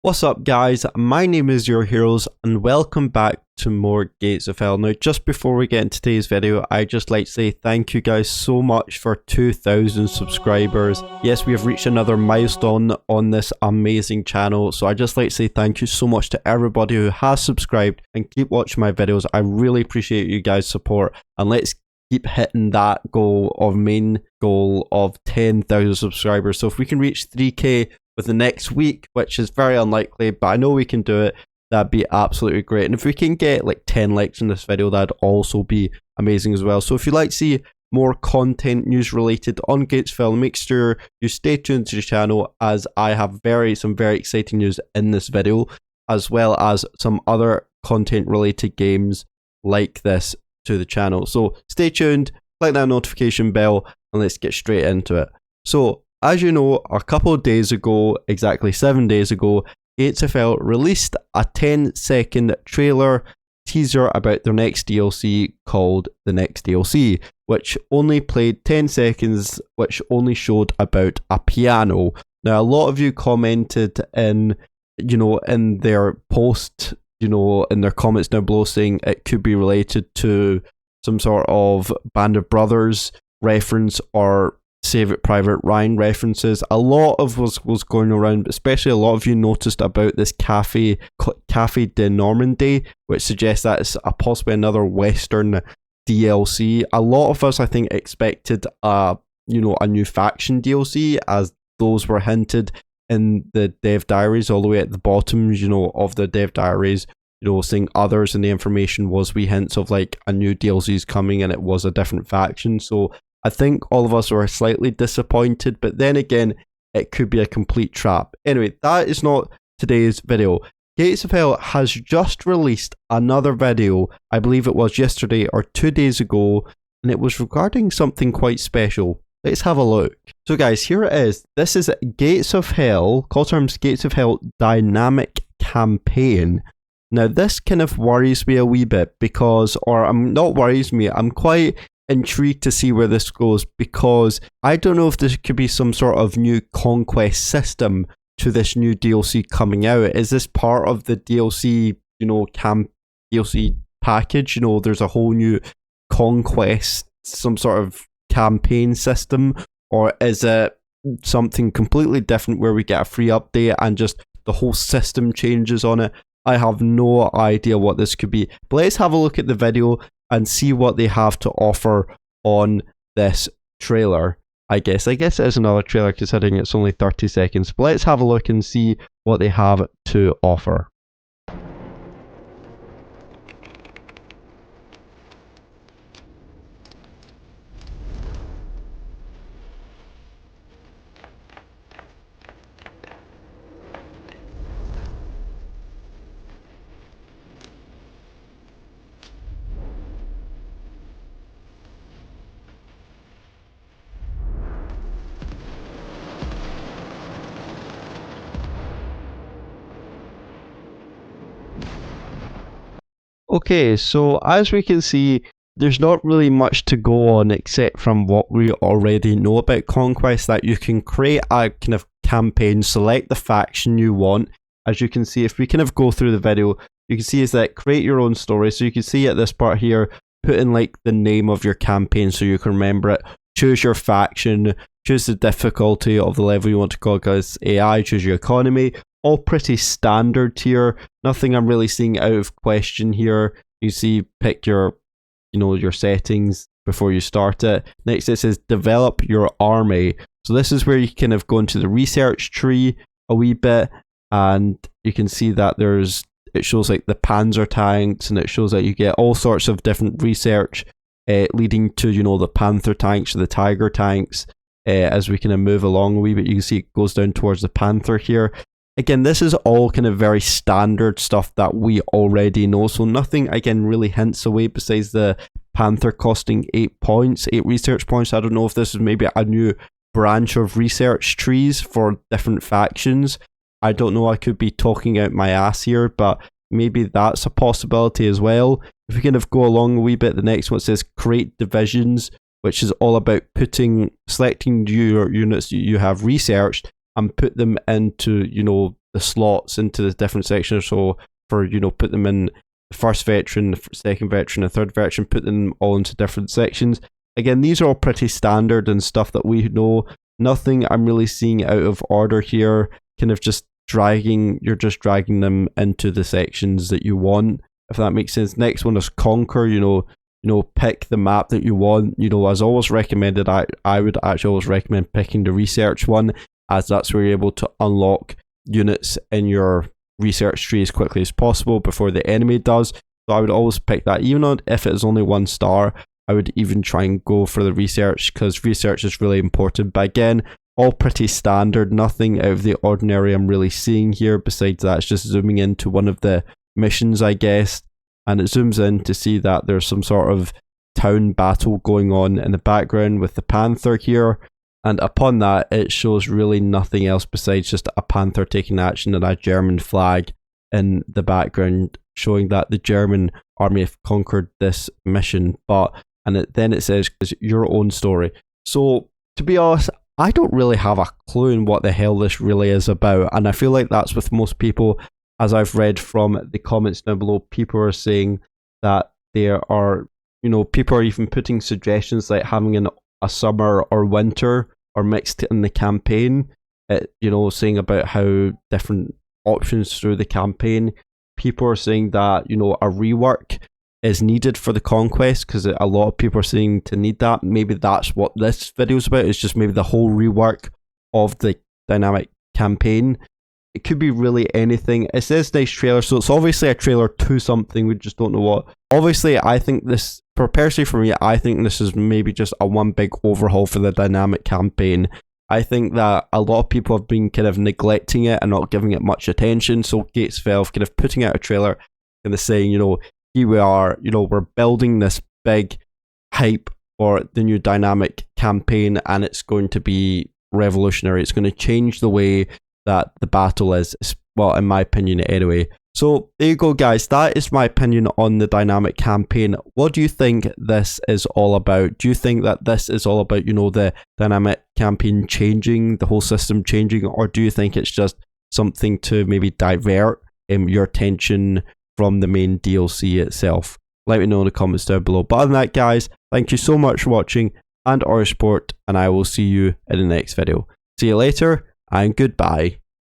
What's up guys, my name is Your Heroes and welcome back to more Gates of Hell. Now just before we get into today's video, I'd just like to say thank you guys so much for 2,000 subscribers. Yes, we have reached another milestone on this amazing channel, so I'd just like to say thank you so much to everybody who has subscribed and keep watching my videos. I really appreciate you guys' support, and let's keep hitting that main goal of 10,000 subscribers. So if we can reach 3k with the next week, which is very unlikely, but I know we can do it, that'd be absolutely great. And if we can get like 10 likes in this video, that'd also be amazing as well. So if you'd like to see more content news related on Gates of Hell, make sure you stay tuned to the channel, as I have some very exciting news in this video, as well as some other content related games like this to the channel. So stay tuned, click that notification bell, and let's get straight into it. So as you know, a couple of days ago, exactly 7 days ago, Gates of Hell released a 10-second trailer teaser about their next DLC called The Next DLC, which only played 10 seconds, which only showed about a piano. Now, a lot of you commented in their post, in their comments down below, saying it could be related to some sort of Band of Brothers reference or Save It Private Ryan references. A lot of was going around, especially a lot of you noticed about this Cafe de Normandy, which suggests that it's possibly another Western DLC. A lot of us, I think, expected a new faction DLC, as those were hinted in the dev diaries all the way at the bottom, of the dev diaries, saying others, and the information was wee hints of like a new DLC is coming and it was a different faction. So I think all of us were slightly disappointed, but then again, it could be a complete trap. Anyway, that is not today's video. Gates of Hell has just released another video, I believe it was yesterday or 2 days ago, and it was regarding something quite special. Let's have a look. So guys, here it is. This is Gates of Hell, call terms Gates of Hell Dynamic Campaign. Now this kind of worries me a wee bit because, not worries me, I'm quite intrigued to see where this goes, because I don't know if this could be some sort of new conquest system to this new DLC coming out. Is this part of the DLC, DLC package? There's a whole new conquest, some sort of campaign system, or is it something completely different where we get a free update and just the whole system changes on it? I have no idea what this could be, but let's have a look at the video and see what they have to offer on this trailer. I guess it is another trailer considering it's only 30 seconds, but let's have a look and see what they have to offer. Okay, so as we can see, there's not really much to go on except from what we already know about Conquest, that you can create a kind of campaign, select the faction you want. As you can see, if we kind of go through the video, you can see is that create your own story. So you can see at this part here, put in like the name of your campaign so you can remember it. Choose your faction, choose the difficulty of the level you want to call as AI, choose your economy. All pretty standard here. Nothing I'm really seeing out of question here. You see, pick your, your settings before you start it. Next, it says develop your army. So this is where you kind of go into the research tree a wee bit, and you can see that it shows like the Panzer tanks, and it shows that you get all sorts of different research leading to, the Panther tanks or the Tiger tanks. As we kind of move along a wee bit, you can see it goes down towards the Panther here. Again, this is all kind of very standard stuff that we already know, so nothing, again, really hints away besides the Panther costing 8 research points. I don't know if this is maybe a new branch of research trees for different factions. I don't know, I could be talking out my ass here, but maybe that's a possibility as well. If we kind of go along a wee bit, the next one says create divisions, which is all about selecting your units you have researched and put them into, the slots into the different sections. So for, you know, put them in the first veteran, the second veteran, the third veteran, put them all into different sections. Again, these are all pretty standard and stuff that we know. Nothing I'm really seeing out of order here. Kind of just you're just dragging them into the sections that you want, if that makes sense. Next one is conquer. You know, pick the map that you want. You know, as always recommended, I would actually always recommend picking the research one, as that's where you're able to unlock units in your research tree as quickly as possible before the enemy does. So I would always pick that, even if it is only 1 star. I would even try and go for the research, because research is really important. But again, all pretty standard, nothing out of the ordinary I'm really seeing here. Besides that, it's just zooming into one of the missions, I guess, and it zooms in to see that there's some sort of town battle going on in the background with the panther here, and upon that it shows really nothing else besides just a panther taking action and a German flag in the background, showing that the German army have conquered this mission. Then it says, it's your own story. So to be honest, I don't really have a clue in what the hell this really is about, and I feel like that's with most people. As I've read from the comments down below, people are saying that there are, you know, people are even putting suggestions like having a summer or winter or mixed in the campaign, you know, saying about how different options through the campaign. People are saying that, you know, a rework is needed for the conquest, because a lot of people are saying to need that. Maybe that's what this video is about. It's just maybe the whole rework of the dynamic campaign. It could be really anything. It says nice trailer, so it's obviously a trailer to something. We just don't know what. Obviously, I think this, personally for me, I think this is maybe just a one big overhaul for the dynamic campaign. I think that a lot of people have been kind of neglecting it and not giving it much attention. So Gates Valve kind of putting out a trailer kind of saying, you know, here we are, you know, we're building this big hype for the new dynamic campaign, and it's going to be revolutionary. It's going to change the way that the battle is, well, in my opinion anyway. So there you go, guys. That is my opinion on the dynamic campaign. What do you think this is all about? Do you think that this is all about, you know, the dynamic campaign changing, the whole system changing, or do you think it's just something to maybe divert your attention from the main DLC itself? Let me know in the comments down below. But other than that, guys, thank you so much for watching and our support, and I will see you in the next video. See you later, and goodbye.